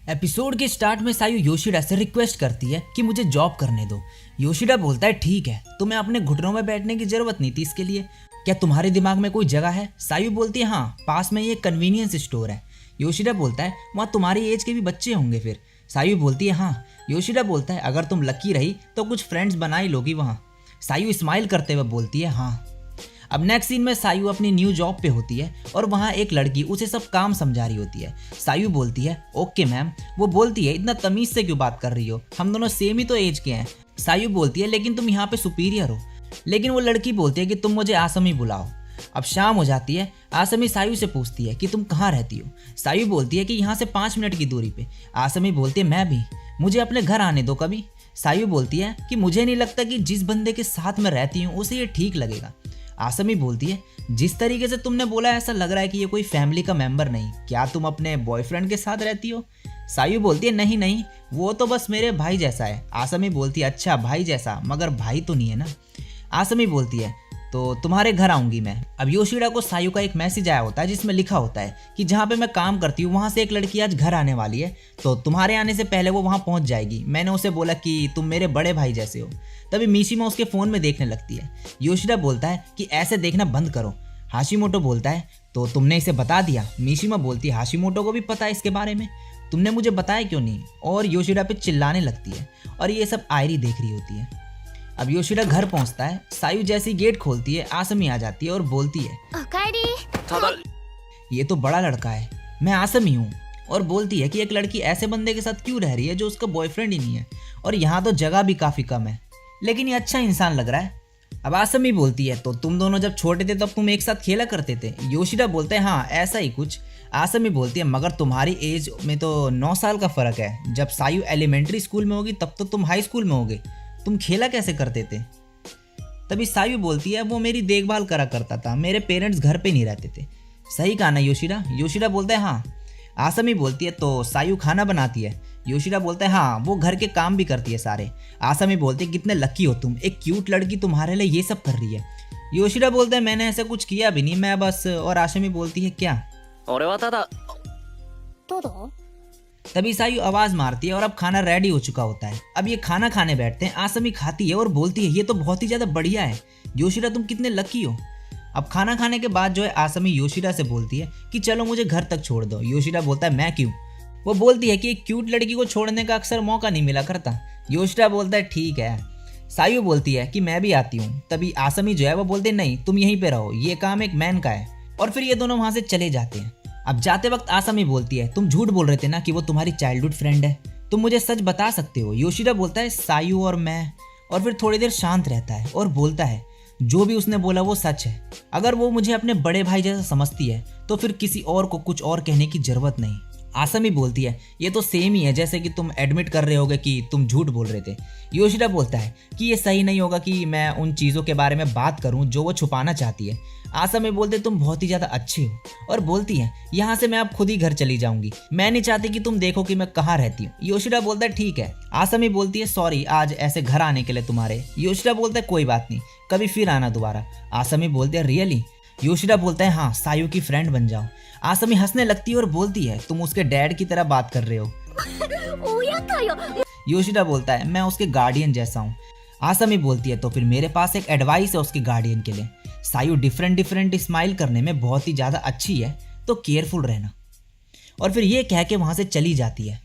Episode के start में सायू योशिडा से रिक्वेस्ट करती है कि मुझे जॉब करने दो। योशिडा बोलता है ठीक है, तुम्हें अपने घुटनों में बैठने की जरूरत नहीं थी इसके लिए। क्या तुम्हारे दिमाग में कोई जगह है? सायू बोलती है हाँ, पास में ये कन्वीनियंस स्टोर है। योशिडा बोलता है वहाँ तुम्हारी एज के भी बच्चे होंगे फिर। सायू बोलती है हाँ। योशिडा बोलता है अगर तुम लकी रही तो कुछ फ्रेंड्स बना ही लोगी वहाँ। सायू स्माइल करते हुए बोलती है हाँ। अब नेक्स्ट सीन में सायू अपनी न्यू जॉब पे होती है और वहाँ एक लड़की उसे सब काम समझा रही होती है। सायू बोलती है ओके मैम। वो बोलती है इतना तमीज से क्यों बात कर रही हो, हम दोनों सेम ही तो एज के हैं। सायू बोलती है लेकिन तुम यहाँ पे सुपीरियर हो। लेकिन वो लड़की बोलती है कि तुम मुझे आसमी बुलाओ। अब शाम हो जाती है। आसमी सायू से पूछती है कि तुम कहाँ रहती हो। सायू बोलती है कि यहाँ से 5 मिनट की दूरी पे। आसमी बोलती है मैं भी, मुझे अपने घर आने दो कभी। सायू बोलती है कि मुझे नहीं लगता कि जिस बंदे के साथ मैं रहती हूँ उसे ये ठीक लगेगा। आसमी बोलती है जिस तरीके से तुमने बोला ऐसा लग रहा है कि ये कोई फैमिली का मेंबर नहीं, क्या तुम अपने बॉयफ्रेंड के साथ रहती हो? सायू बोलती है नहीं नहीं, वो तो बस मेरे भाई जैसा है। आसमी बोलती है अच्छा भाई जैसा, मगर भाई तो नहीं है ना। आसमी बोलती है तो तुम्हारे घर आऊंगी मैं। अब योशिडा को सायू का एक मैसेज आया होता है जिसमें लिखा होता है कि जहाँ पे मैं काम करती हूँ वहाँ से एक लड़की आज घर आने वाली है, तो तुम्हारे आने से पहले वो वहाँ पहुँच जाएगी। मैंने उसे बोला कि तुम मेरे बड़े भाई जैसे हो। तभी मिशिमा उसके फ़ोन में देखने लगती है। योशिडा बोलता है कि ऐसे देखना बंद करो। हाशिमोटो बोलता है तो तुमने इसे बता दिया? मिशिमा बोलती है हाशिमोटो को भी पता है इसके बारे में, तुमने मुझे बताया क्यों नहीं? और योशिडा पे चिल्लाने लगती है और ये सब आयरी देख रही होती है। अब योशिडा घर पहुंचता है। सायू जैसी गेट खोलती है आसमी आ जाती है और बोलती है ये तो बड़ा लड़का है, मैं आसमी हूँ। और बोलती है कि एक लड़की ऐसे बंदे के साथ क्यों रह रही है जो उसका बॉयफ्रेंड ही नहीं है, और यहाँ तो जगह भी काफ़ी कम है, लेकिन ये अच्छा इंसान लग रहा है। अब आसमी बोलती है तो तुम दोनों जब छोटे थे तब तुम एक साथ खेला करते थे? योशिडा बोलते हैं हाँ ऐसा ही कुछ। आसमी बोलती है मगर तुम्हारी एज में तो 9 साल का फ़र्क है। जब सायू एलिमेंट्री स्कूल में होगी तब तो तुम हाई स्कूल में होगे, तुम खेला कैसे करते थे? तभी सायू बोलती है वो मेरी देखभाल करा करता था, मेरे पेरेंट्स घर पे नहीं रहते थे। सही कहा ना योशिडा? योशिडा बोलता है हाँ। आसमी बोलती है तो सायू खाना बनाती है? योशिडा बोलता है हाँ, वो घर के काम भी करती है सारे। आसमी बोलती है कितने लकी हो तुम, एक क्यूट लड़की तुम्हारे लिए ये सब कर रही है। योशिडा बोलता है मैंने ऐसा कुछ किया भी नहीं, मैं बस। और आसमी बोलती है क्या? तभी सायू आवाज मारती है और अब खाना रेडी हो चुका होता है। अब ये खाना खाने बैठते हैं। आसमी खाती है और बोलती है ये तो बहुत ही ज्यादा बढ़िया है, योशिडा तुम कितने लकी हो। अब खाना खाने के बाद जो है आसमी योशिडा से बोलती है कि चलो मुझे घर तक छोड़ दो। योशिडा बोलता है मैं क्यों? वो बोलती है कि एक क्यूट लड़की को छोड़ने का अक्सर मौका नहीं मिला करता। योशिडा बोलता है ठीक है। सायू बोलती है कि मैं भी आती हूँ। तभी आसमी जो है वो बोलते नहीं तुम यहीं पे रहो, ये काम एक मैन का है। और फिर ये दोनों वहां से चले जाते हैं। अब जाते वक्त आसमी बोलती है तुम झूठ बोल रहे थे ना कि वो तुम्हारी चाइल्डहुड फ्रेंड है, तुम मुझे सच बता सकते हो? योशिडा बोलता है सायू और मैं। और फिर थोड़ी देर शांत रहता है और बोलता है जो भी उसने बोला वो सच है। अगर वो मुझे अपने बड़े भाई जैसा समझती है तो फिर किसी और को कुछ और कहने की जरूरत नहीं। आसमी बोलती है ये तो सेम ही है जैसे कि तुम एडमिट कर रहे होगे कि तुम झूठ बोल रहे थे। योशिडा बोलता है कि ये सही नहीं होगा कि मैं उन चीज़ों के बारे में बात करूं जो वो छुपाना चाहती है। आसमी बोलते तुम बहुत ही ज़्यादा अच्छे हो। और बोलती है यहाँ से मैं अब खुद ही घर चली जाऊंगी, मैं नहीं चाहती कि तुम देखो कि मैं कहाँ रहती हूँ। योशिडा बोलता है ठीक है। आसमी बोलती है सॉरी आज ऐसे घर आने के लिए तुम्हारे। योशिडा बोलता है कोई बात नहीं, कभी फिर आना दोबारा। आसमी बोलते हैं रियली? योशिडा बोलता है हाँ, सायू की फ्रेंड बन जाओ। आसमी हंसने लगती है और बोलती है तुम उसके डैड की तरह बात कर रहे हो। योशिडा बोलता है मैं उसके गार्डियन जैसा हूँ। आसमी बोलती है तो फिर मेरे पास एक एडवाइस है उसके गार्डियन के लिए। सायू डिफरेंट स्माइल करने में बहुत ही ज़्यादा अच्छी है, तो केयरफुल रहना। और फिर ये कह के वहाँ से चली जाती है।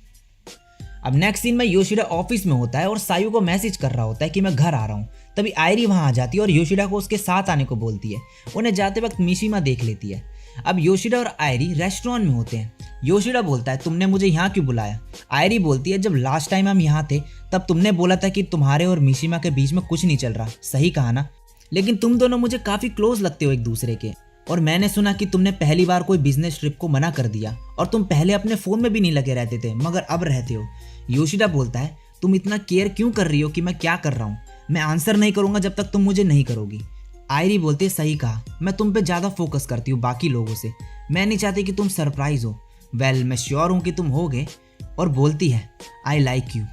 अब नेक्स्ट सीन में योशिडा ऑफिस में होता है और सायू को मैसेज कर रहा होता है कि मैं घर आ रहा हूँ। तभी आयरी वहाँ आ जाती है और योशिडा को उसके साथ आने को बोलती है। उन्हें जाते वक्त मिशिमा देख लेती है। अब योशिडा और आयरी रेस्टोरेंट में होते हैं। योशिडा बोलता है तुमने मुझे यहाँ क्यों बुलाया? आयरी बोलती है जब लास्ट टाइम हम यहाँ थे तब तुमने बोला था कि तुम्हारे और मिशिमा के बीच में कुछ नहीं चल रहा। सही कहा ना? लेकिन तुम दोनों मुझे काफ़ी क्लोज लगते हो एक दूसरे के, और मैंने सुना कि तुमने पहली बार कोई बिजनेस ट्रिप को मना कर दिया, और तुम पहले अपने फ़ोन में भी नहीं लगे रहते थे मगर अब रहते हो। योशिडा बोलता है तुम इतना केयर क्यों कर रही हो कि मैं क्या कर रहा हूँ? मैं आंसर नहीं करूँगा जब तक तुम मुझे नहीं करोगी। आयरी बोलती है सही कहा, मैं तुम पे ज़्यादा फोकस करती हूँ बाकी लोगों से, मैं नहीं चाहती कि तुम सरप्राइज हो। वेल मैं श्योर हूँ कि तुम होगे। और बोलती है आई लाइक यू।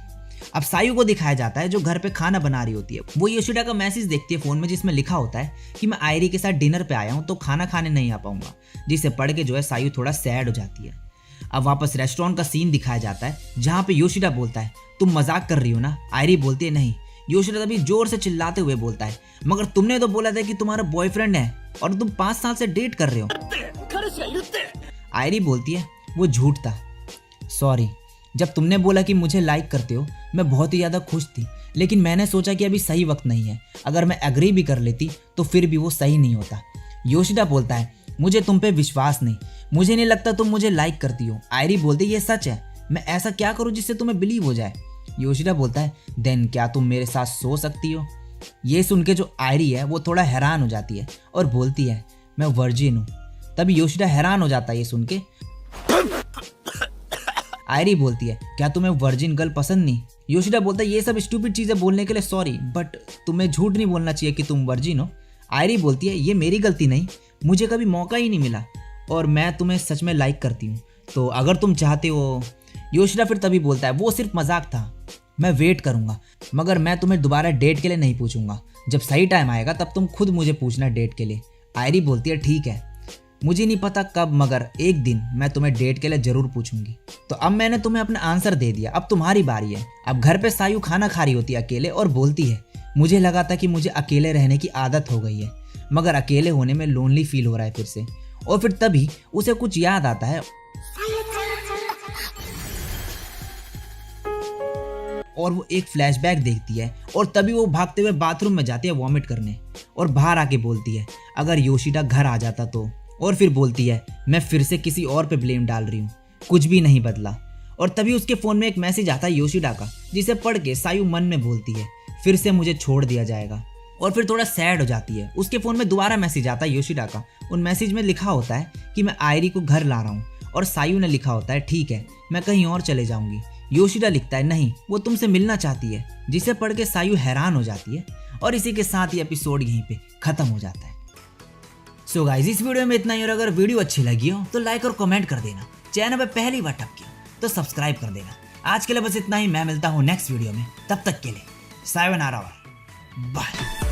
अब सायू को दिखाया जाता है जो घर पे खाना बना रही होती है। वो योशिडा का मैसेज देखती है फ़ोन में जिसमें लिखा होता है कि मैं आयरी के साथ डिनर पे आया हूँ तो खाना खाने नहीं आ पाऊंगा, जिसे पढ़ के जो है सायू थोड़ा सैड हो जाती है। अब वापस रेस्टोरेंट का सीन दिखाया जाता है जहाँ पे योशिडा बोलता है तुम मजाक कर रही हो ना। आयरी बोलती है नहीं। योशिडा तभी जोर से चिल्लाते हुए बोलता है मगर तुमने तो बोला था कि तुम्हारा बॉयफ्रेंड है और तुम 5 साल से डेट कर रहे हो। आयरी बोलती है वो झूठ था, सॉरी। जब तुमने बोला कि मुझे लाइक करते हो मैं बहुत ही ज़्यादा खुश थी, लेकिन मैंने सोचा कि अभी सही वक्त नहीं है। अगर मैं एग्री भी कर लेती तो फिर भी वो सही नहीं होता। योशिडा बोलता है मुझे तुम पे विश्वास नहीं, मुझे नहीं लगता तुम मुझे लाइक करती हो। आयरी बोलती है ये सच है, मैं ऐसा क्या करूँ जिससे तुम्हें बिलीव हो जाए। योशिडा बोलता है देन क्या तुम मेरे साथ सो सकती हो। ये सुन के जो आयरी है वो थोड़ा हैरान हो जाती है और बोलती है मैं वर्जिन हूँ। तभी योशिडा हैरान हो जाता है ये सुन के। आयरी बोलती है क्या तुम्हें वर्जिन गर्ल पसंद नहीं। योशिडा बोलता है ये सब स्टूपिड चीजें बोलने के लिए सॉरी, बट तुम्हें झूठ नहीं बोलना चाहिए कि तुम वर्जिन हो। आयरी बोलती है ये मेरी गलती नहीं, मुझे कभी मौका ही नहीं मिला और मैं तुम्हें सच में लाइक करती हूँ, तो अगर तुम चाहते हो। योशिडा फिर तभी बोलता है वो सिर्फ मजाक था, मैं वेट करूंगा, मगर मैं तुम्हें दोबारा डेट के लिए नहीं पूछूंगा। जब सही टाइम आएगा तब तुम खुद मुझे पूछना डेट के लिए। आयरी बोलती है ठीक है, मुझे नहीं पता कब मगर एक दिन मैं तुम्हें डेट के लिए जरूर पूछूंगी। तो अब मैंने तुम्हें अपना आंसर दे दिया, अब तुम्हारी बारी है। अब घर पे सायू खाना खा रही होती है अकेले और बोलती है मुझे लगा था कि मुझे अकेले रहने की आदत हो गई है, मगर अकेले होने में लोनली फील हो रहा है फिर से। और फिर तभी उसे कुछ याद आता है और वो एक फ्लैशबैक देखती है और तभी वो भागते हुए बाथरूम में जाती है वॉमिट करने और बाहर आके बोलती है अगर योशिडा घर आ जाता तो। और फिर बोलती है मैं फिर से किसी और पे ब्लेम डाल रही हूँ, कुछ भी नहीं बदला। और तभी उसके फोन में एक मैसेज आता है योशिडा का, जिसे पढ़ के सायू मन में बोलती है फिर से मुझे छोड़ दिया जाएगा। और फिर थोड़ा सैड हो जाती है। उसके फोन में दोबारा मैसेज आता है योशिडा का। उन मैसेज में लिखा होता है कि मैं आयरी को घर ला रहा हूँ और सायू ने लिखा होता है ठीक है मैं कहीं और चले जाऊंगी। योशिडा लिखता है नहीं वो तुमसे मिलना चाहती है, जिसे पढ़ के सायू हैरान हो जाती है। और इसी के साथ ही एपिसोड यहीं पे खत्म हो जाता है। सो गाइस इस वीडियो में इतना ही, और अगर वीडियो अच्छी लगी हो तो लाइक और कमेंट कर देना। चैनल पे पहली बार टपके हो तो सब्सक्राइब कर देना। आज के लिए बस इतना ही, मैं मिलता हूँ नेक्स्ट वीडियो में, तब तक के लिए सायोनारा, बाय।